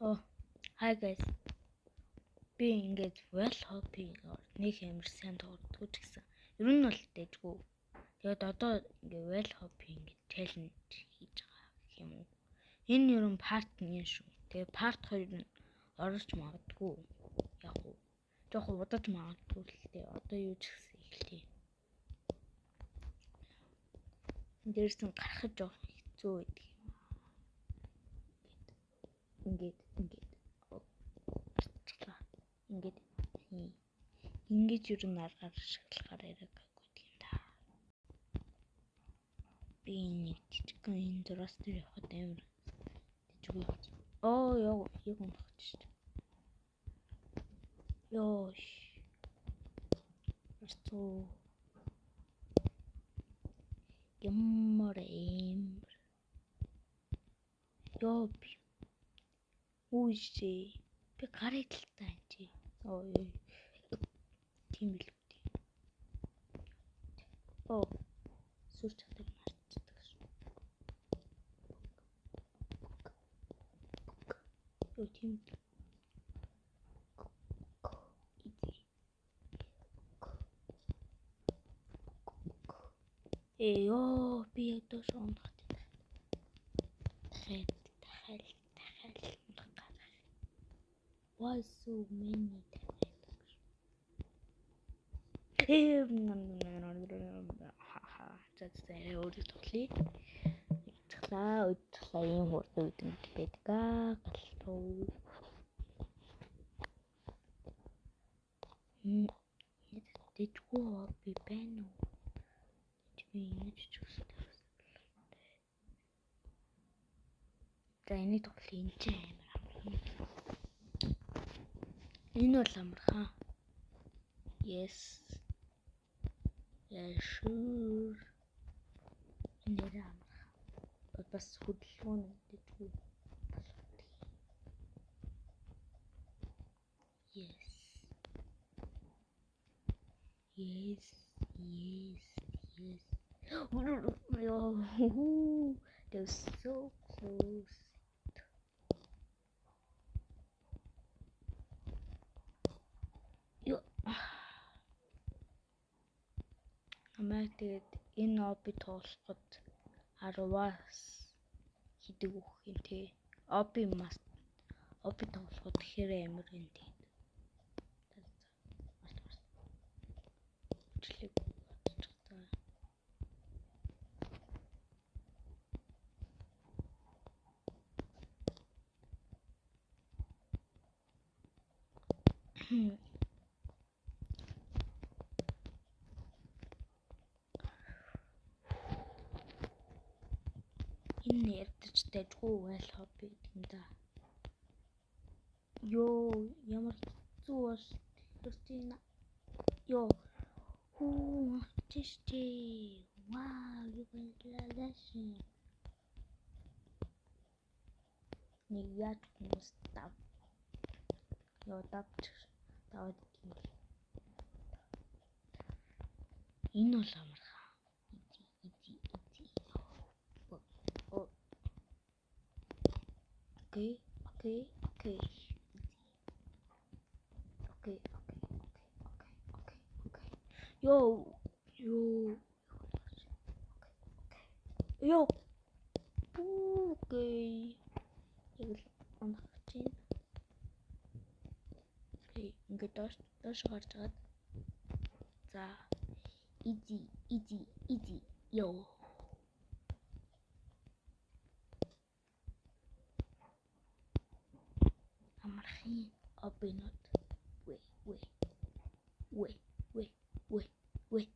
Oh, hi guys. Би ингээд well hopping нэг амар сайн тоглодгоо ч гэсэн. Ер нь бол дэжгүй. Тэгээд одоо ингээд well hopping challenge хийж байгаа гэх юм уу. Энэ ер нь part 1 шүү. Тэгээд part 2 нь орж магадгүй. Яг уу. Жохоо удаж магадгүй л дээ. Одоо юу ч гэсэн эхлэе. Дээрс нь гарахад жоох хэцүү байдаг юм. Ингээд ингэж ер нь аргаар ашиглахаар яриагагүй юм да. Би нэг жижигхэн энэ дураас дээр явахад амар дэжгүй. Ёо яг унах шүү дээ. Ёш. Арцуу. Ямар амар. Ёо би. Үгүй би гарыг л таа чи. Ой. Тийм л үү. Сүрч чаддаг марцдаг шүү. Ёо тийм л. Ёо би одоо шоонох. Дахиад. Why so many? Зацтай өөрөөр тоглоё. Уйдглаа юм хурд байдаг галтуу. Дэжгүй би байна уу? Би ингэж ч үстэй. За энийг тоглоё энэ ч амар амархан. Энэ бол амархан. Yes. Yeah, sure. Нэр амархан. Бас хөдөлгөөн дэжгүй. Yes. That was so close. Намайг тэгээд энэ оби тоглоход 10-аас хийдэг өгөх юм те. Оби тоглоход тэгэхээр амар юм те. Энэ ярьдаж дэжгүй well hobby юм да. Ёо ямар хэцүү бас Кристина. Ёо чишти. Вау, you can lesson. Нэг яд мустав. Ёо давд. Энэ бол амархан. Okay. Yo. Okay. Ингээд доош гарч гаад. За. Easy. Yo. Амархан обинот. Wait.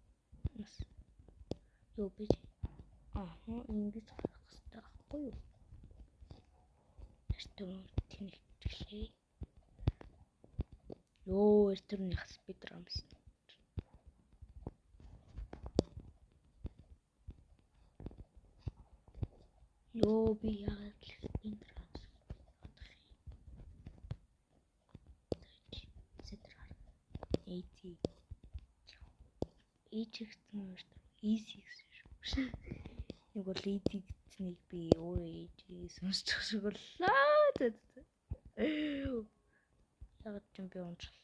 Нас. Yo би. Ингэж гарах хэрэгтэй байхгүй юу? Эртүр тэнэгчлээ. Ёо эртүрнийх спидрамс. Ёо би яагаад спидрамс бодох юм. Эйчгсэн easy гэсэн шүү. Нэг бол easy гэснийг би өөрөө ээжээс сонсчихсоглаа. Яг ч юм би уншлаа.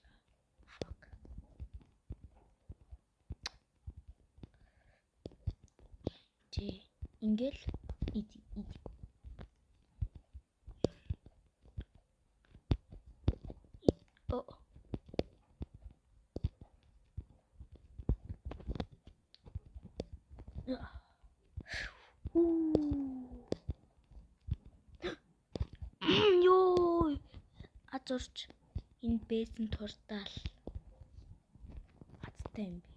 Fuck. Чи ингээл иди. Оо. Ёо. Азурч энэ бэсэн туртаал. Азтай юм би.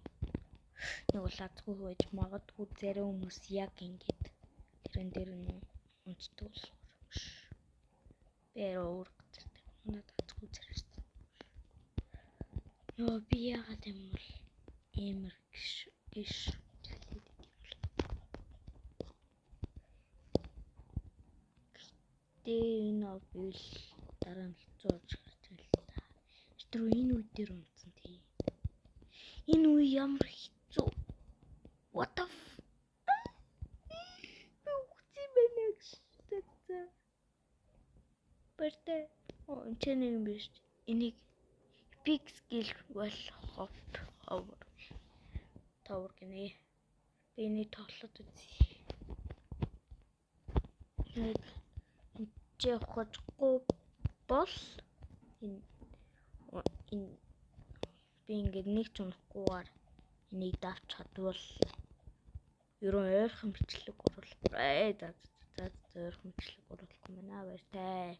Нэг бол азгүй байж магадгүй зарим хүмүүс яг ингэж тэрэн дээр нь унцдаг болохоор. Бэр өөр гэдэг. Надад азгүй зэрэгсэн. Ёо би яагаад юм бол эмэр гиш энэ обил дараа нь хэцүүж гарсан л та. Тэр энэ үе дээр унтсан тий. Энэ үе ямар хэцүү. What the Бэртэ энэ юм биш. Энийг big skill бол тавар гинэ. Би энийг тоглоод үзье. Нэг чи хоцгүй бол энэ би ингээд нэг ч унахгүйгээр энийг давч чадвал ерөн ойрхон бичлэг оруулах. За ойрхон бичлэг оруулах юм байна баяртай.